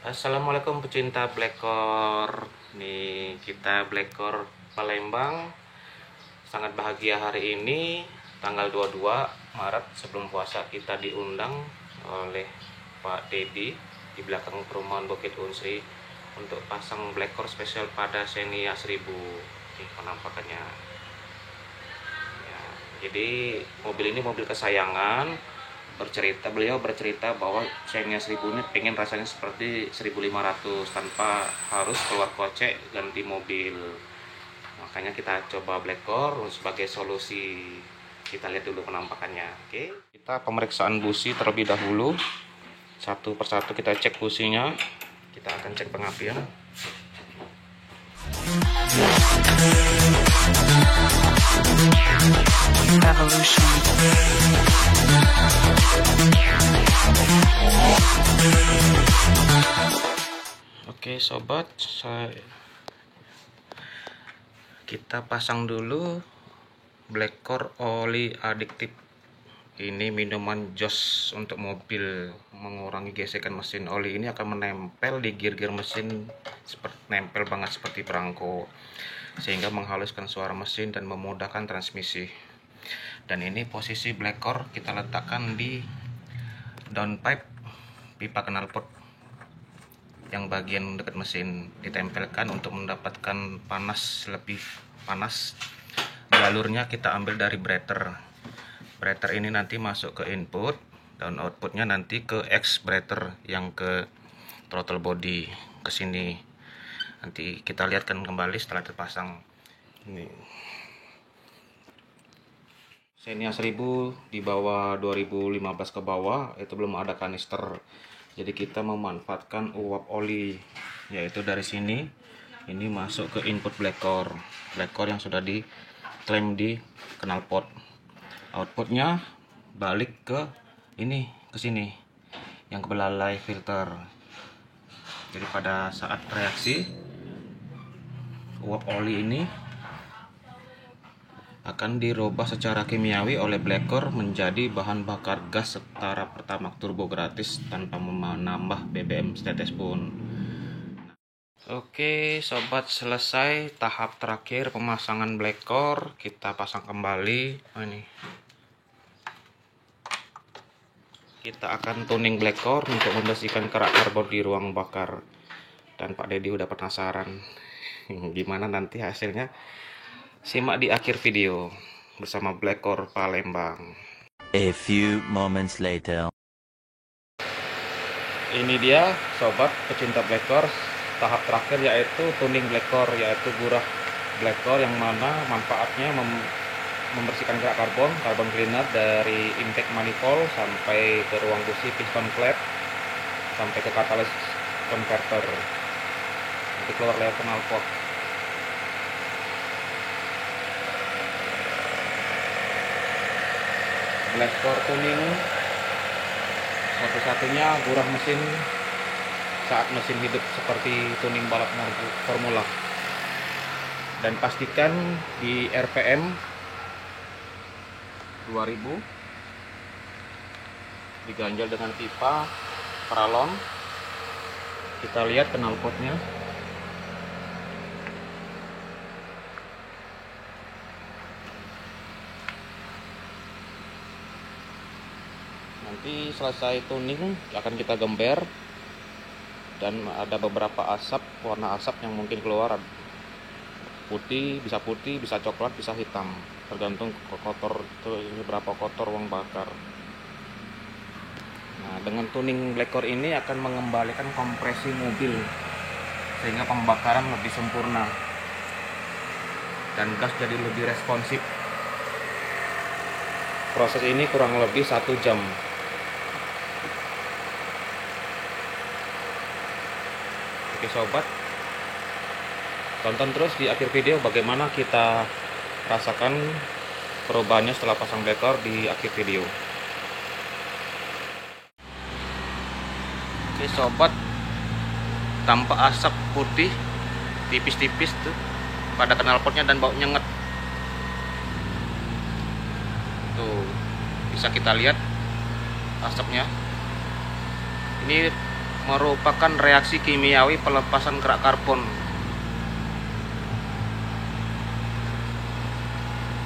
Assalamualaikum pecinta Blackcore. Nih kita Blackcore Palembang sangat bahagia hari ini tanggal 22 Maret sebelum puasa kita diundang oleh Pak Dedi di belakang perumahan Bukit Unsri untuk pasang Blackcore spesial pada Xenia 1000. Nih penampakannya ya, jadi mobil ini mobil kesayangan. Beliau bercerita bahwa Xenia 1000 ini pengen rasanya seperti 1500 tanpa harus keluar kocek ganti mobil. Makanya kita coba Blackcore sebagai solusi. Kita lihat dulu penampakannya. Oke, kita pemeriksaan busi terlebih dahulu. Satu persatu kita cek businya. Kita akan cek pengapian. Evolution. Oke sobat, kita pasang dulu Blackcore oli adiktif. Ini minuman jos untuk mobil, mengurangi gesekan mesin. Oli ini akan menempel di gear-gear mesin, nempel banget seperti perangko, sehingga menghaluskan suara mesin dan memudahkan transmisi. Dan ini posisi Blackcore kita letakkan di downpipe pipa knalpot yang bagian dekat mesin, ditempelkan untuk mendapatkan lebih panas. Jalurnya kita ambil dari breather. Breather ini nanti masuk ke input dan outputnya nanti ke X breather yang ke throttle body ke sini. Nanti kita lihatkan kembali setelah terpasang. Ini Xenia 1000 di bawah 2015 ke bawah itu belum ada kanister. Jadi kita memanfaatkan uap oli, yaitu dari sini ini masuk ke input Blackcore yang sudah diklaim di knalpot. Outputnya balik ke sini yang ke belalai filter. Jadi pada saat reaksi uap oli ini akan dirubah secara kimiawi oleh Blackcore menjadi bahan bakar gas setara Pertamax turbo gratis tanpa menambah BBM setetes pun. Oke sobat, selesai tahap terakhir pemasangan Blackcore. Kita pasang kembali. Kita akan tuning Blackcore untuk membersihkan kerak karbon di ruang bakar. Dan Pak Dedi udah penasaran gimana nanti hasilnya. Simak di akhir video bersama Blackcore Palembang. A few moments later. Ini dia sobat pecinta Blackcore, tahap terakhir yaitu tuning Blackcore, yaitu gurah Blackcore yang mana manfaatnya membersihkan kerak carbon cleaner dari intake manifold sampai ke ruang busi piston flap sampai ke catalyst converter. Nanti keluar lewat knalpot. Blackcore tuning satu-satunya gurah mesin saat mesin hidup seperti tuning balap formula. Dan pastikan di RPM 2000 diganjal dengan pipa paralon. Kita lihat knalpotnya. Nanti selesai tuning akan kita gember, dan ada beberapa warna asap yang mungkin keluar, putih, bisa coklat, bisa hitam, tergantung berapa kotor uang bakar. Nah, dengan tuning Blackcore ini akan mengembalikan kompresi mobil sehingga pembakaran lebih sempurna dan gas jadi lebih responsif. Proses ini kurang lebih 1 jam. Oke sobat, tonton terus di akhir video bagaimana kita rasakan perubahannya setelah pasang Blackcore di akhir video. Oke sobat, tampak asap putih tipis-tipis tuh pada knalpotnya dan bau nyengat. Tuh, bisa kita lihat asapnya. Ini merupakan reaksi kimiawi pelepasan kerak karbon.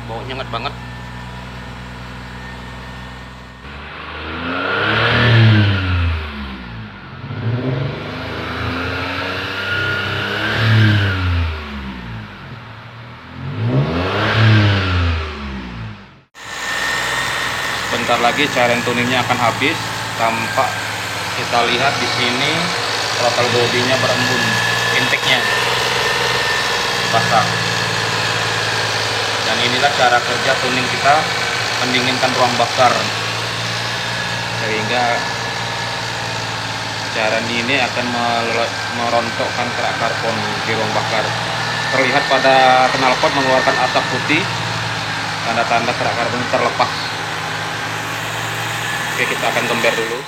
Baunya nyengat banget. Bentar lagi cairan tuningnya akan habis. Tampak kita lihat di sini throttle bodinya berembun, intake-nya basah. Dan inilah cara kerja tuning kita mendinginkan ruang bakar, sehingga cairan ini akan merontokkan kerak karbon di ruang bakar. Terlihat pada knalpot mengeluarkan asap putih, tanda-tanda kerak karbon terlepas. Oke, kita akan gember dulu.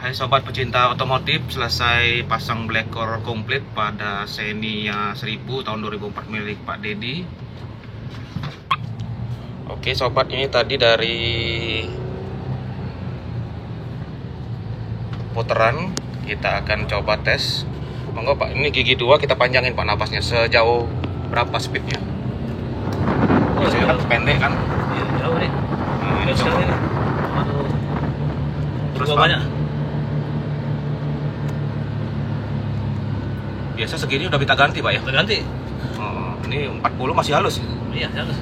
Hai sobat pecinta otomotif, selesai pasang black core komplit pada Xenia 1000 tahun 2004 milik Pak Dedi. Oke sobat, ini tadi dari putaran kita akan coba tes. Monggo Pak, ini gigi 2 kita panjangin Pak napasnya sejauh berapa speednya? Oh, kan pendek kan? Iya, jauh nih. Nah, ini Terus coba. ini. Aduh. Terus Juga Pak, banyak. biasa segini udah kita ganti Pak ya? Udah ganti. Oh, ini 40 masih halus. Iya, halus.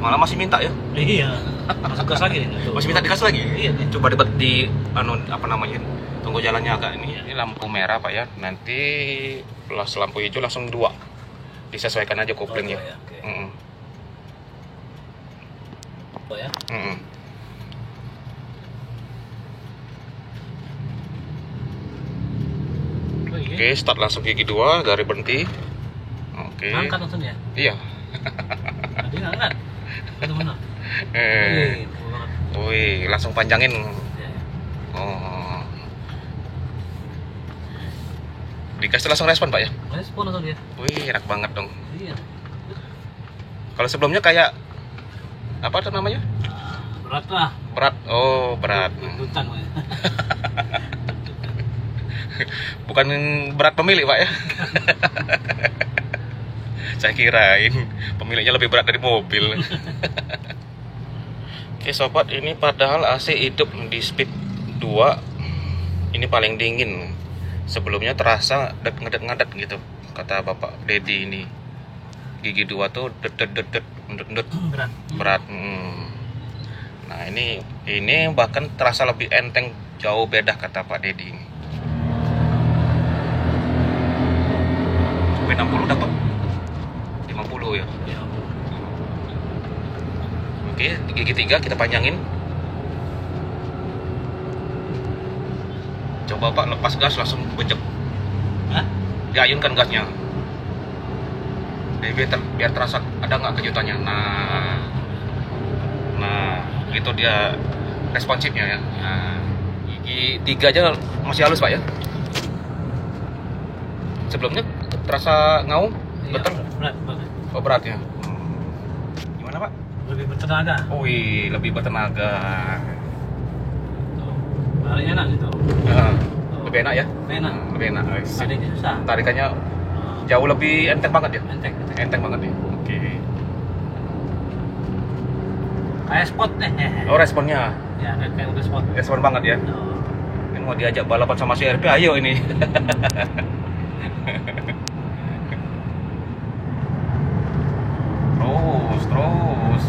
Malah masih minta ya? Iya. Masuk gas lagi nih. Tuh. Masih minta dikasih lagi? Iya, nih. Coba di apa namanya? Tunggu jalannya agak ini. Ini lampu merah Pak ya. Nanti plus lampu hijau langsung 2. Disesuaikan aja koplingnya. Oh, iya, oke. Oh ya. Oh, iya. Oke, start langsung gigi 2 dari berhenti. Oke. Angkat langsung ya. Iya. Tadi angkat. Itu mana? Eh. Cool banget. Wih, langsung panjangin. Iya. Oh. Dikasih langsung respon Pak ya? Respon langsung dia. Wih, enak banget dong. Iya. Kalau sebelumnya kayak apa tuh namanya? Berat lah. Berat. Oh, berat. Tuntutan. Bukan berat pemilik Pak ya. Saya kirain pemiliknya lebih berat dari mobil. Oke sobat, ini padahal AC hidup di speed 2. Ini paling dingin. Sebelumnya terasa ngedet-ngedet gitu, kata Bapak Dedi ini. Gigi 2 tuh det Berat. berat. Nah, ini bahkan terasa lebih enteng, jauh beda kata Pak Dedi. 60 dapat 50 ya. Iya. Oke, gigi 3 kita panjangin. Coba Pak lepas gas langsung becek. Hah? Diayunkan gasnya. Biar terasa ada nggak kejutannya. Nah, itu dia responsifnya ya. Nah, gigi 3 aja masih halus Pak ya. Sebelumnya terasa ngau, Iya, betul? berat banget. Oh berat ya. Gimana Pak? Lebih bertenaga. Wih, lebih bertenaga. Tuh. Lari enak gitu. Lebih enak ya? Enak. Lebih enak. Tadinya susah. Tarikannya jauh lebih enteng banget ya? Enteng. Enteng banget ya. Oke. Kayak spot nih. Oh responnya, Ya, kayak udah spot. respon banget ya. Oh. Ini mau diajak balapan sama si RP, ayo ini. terus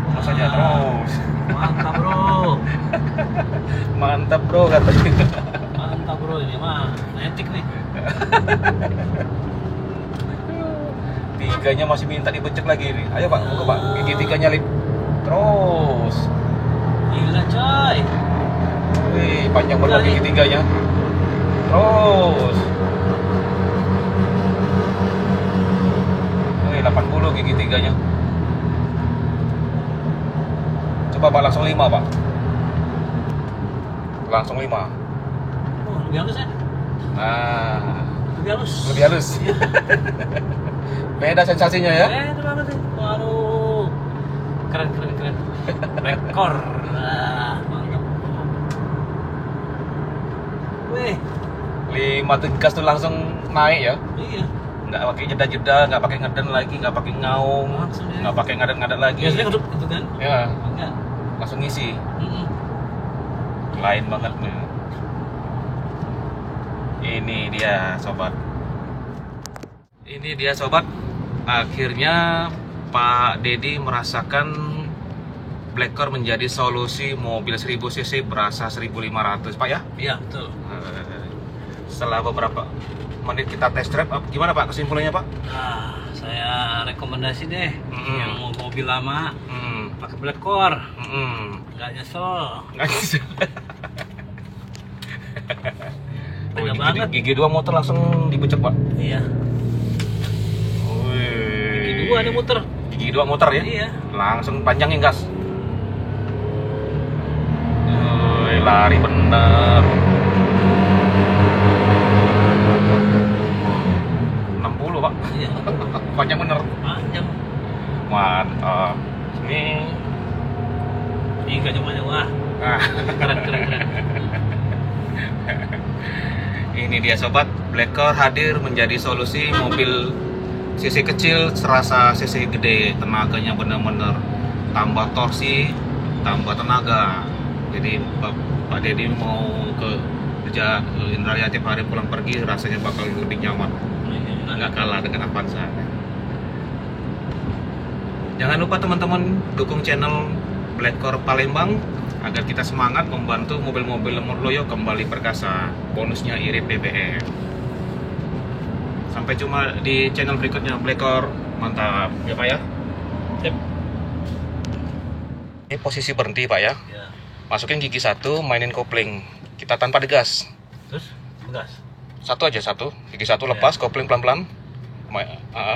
terus aja terus. Mantap bro. Mantap bro katanya. Mantap bro, ini mah netik nih. Tiganya masih minta dibecek lagi nih. Ayo Pak, buka Pak. Gigi 3 nyalip. Terus. Gila coy. Wih, panjang banget gigi 3-nya. Terus. Wih, 80 gigi 3-nya. Coba Pak langsung 5 Pak. langsung 5. Oh, lebih halus ya? Nah, Lebih halus. lebih halus. Beda sensasinya ya. Itu banget sih. Waduh. Keren. Rekor. Nah, mantap. Wih. 5 tuh gas tuh langsung naik ya. Iya. Nggak pakai jeda-jeda, nggak pakai ngeden lagi, nggak pakai ngaung, Langsung ya. nggak pakai ngadet-ngadet lagi. Biasanya hidup itu kan? Ya, Enggak. langsung ngisi. Mm-mm. Lain banget nih. Ini dia sobat. Akhirnya Pak Dedi merasakan Blackcore menjadi solusi mobil 1000 cc berasa 1500 Pak ya. Iya, betul. Setelah beberapa menit kita test drive, gimana Pak kesimpulannya Pak? Nah, saya rekomendasi deh yang mau mobil lama Hmm. pakai Blackcore, Hmm. nggak nyesel. Nggak bisa. Beda banget. Gigi 2 motor langsung dibecek Pak. Iya. Wih. Gigi 2 ada muter. Gigi 2 motor ya? Iya. Langsung panjangin gas. Wih, lari bener. 60 Pak. Iya. Panjang bener. Panjang. Mantap. Ini Ini gak cuma wah. nah, Keren. ini dia sobat, Blackcore hadir menjadi solusi mobil cc kecil serasa cc gede, tenaganya bener-bener tambah torsi, tambah tenaga. Jadi Pak Dedi mau kerja Indralaya tiap hari pulang pergi rasanya bakal lebih nyaman, nggak kalah dengan Avanza. Jangan lupa teman-teman dukung channel Blackcore Palembang agar kita semangat membantu mobil-mobil Lemur Loyo kembali perkasa. Bonusnya irit BBM. Sampai jumpa di channel berikutnya. Blackcore mantap ya Pak ya. Yep. Ini posisi berhenti Pak ya. Ya. Masukin gigi 1, mainin kopling. Kita tanpa digas. Terus gas. Satu aja, satu. Gigi 1 lepas, kopling pelan-pelan.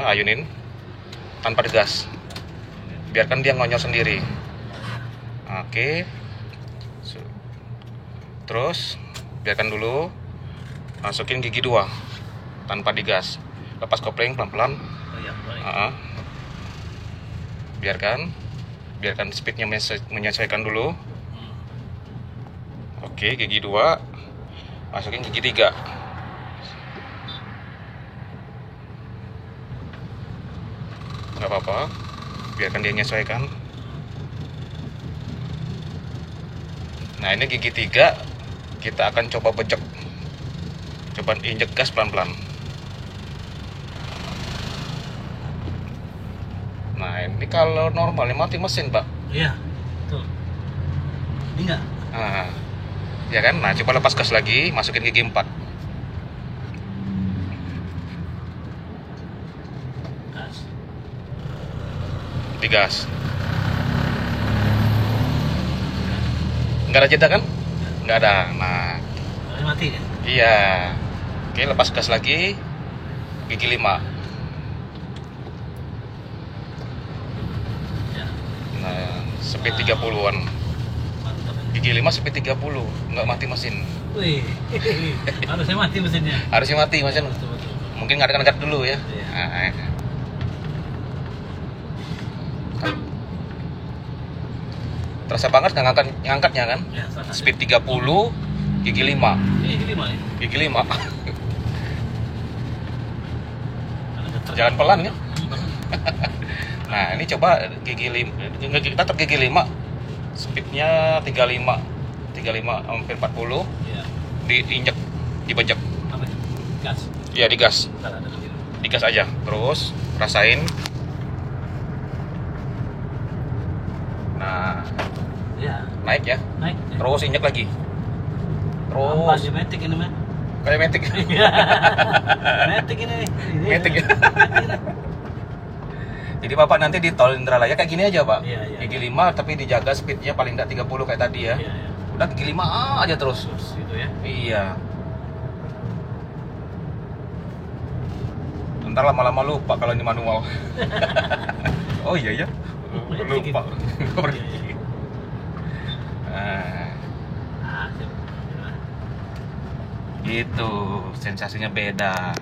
Ayunin tanpa digas. Biarkan dia ngonyol sendiri. Oke. Terus biarkan dulu. Masukin gigi 2 tanpa digas. Lepas kopling pelan-pelan. Oh iya, baik. Biarkan speednya menyesuaikan dulu. Oke, gigi 2. Masukin gigi 3. Nggak apa-apa, biarkan dia menyesuaikan. Nah, ini gigi 3 kita akan coba bejek. Coba injek gas pelan-pelan. Nah, ini kalau normalnya mati mesin Pak. Iya, betul. Ini enggak? Nah, ya kan? Nah, coba lepas gas lagi, masukin gigi 4. Gas. Digas. Nggak ada jeda kan? Nggak ada. Nah, Ini mati ya? iya. Oke, lepas gas lagi. Gigi 5. Ya. Nah, speed 30-an. Mantap. Gigi 5 speed 30. Nggak mati mesin. Wih. Harusnya mati mesinnya. Harusnya mati mesin. Betul. Mungkin ngangkat dulu ya. Iya. Nah, terasa banget ngangkatnya kan? Ya, sana. Speed 30, gigi 5. Ini 5 nih. Gigi 5. Ada getar. Jalan pelan ya. Nah, ini coba gigi 5. Kita tetap gigi 5. Speednya 35 hampir 40. Iya. Diinjek, dibejek. Apa? Gas. Iya, digas. Bentar, ada lagi. Digas aja. Terus rasain. Nah, Ya, naik ya. naik. Terus injek lagi. Apa Terus sih metik ini mah? kayak metik. Metik ini. Metik ya. Metik ini. Jadi Bapak nanti di tol Indralaya kayak gini aja Pak. Iya, iya. Gigi 5 tapi dijaga speednya paling nggak 30 kayak tadi ya. Iya, iya. Udah gigi 5 aja terus. Terus gitu ya. Iya. Ntar lama-lama lupa kalau ini manual. Oh iya ya. Lupa. Iya, iya. Nah, Ah, sip. Itu sensasinya beda.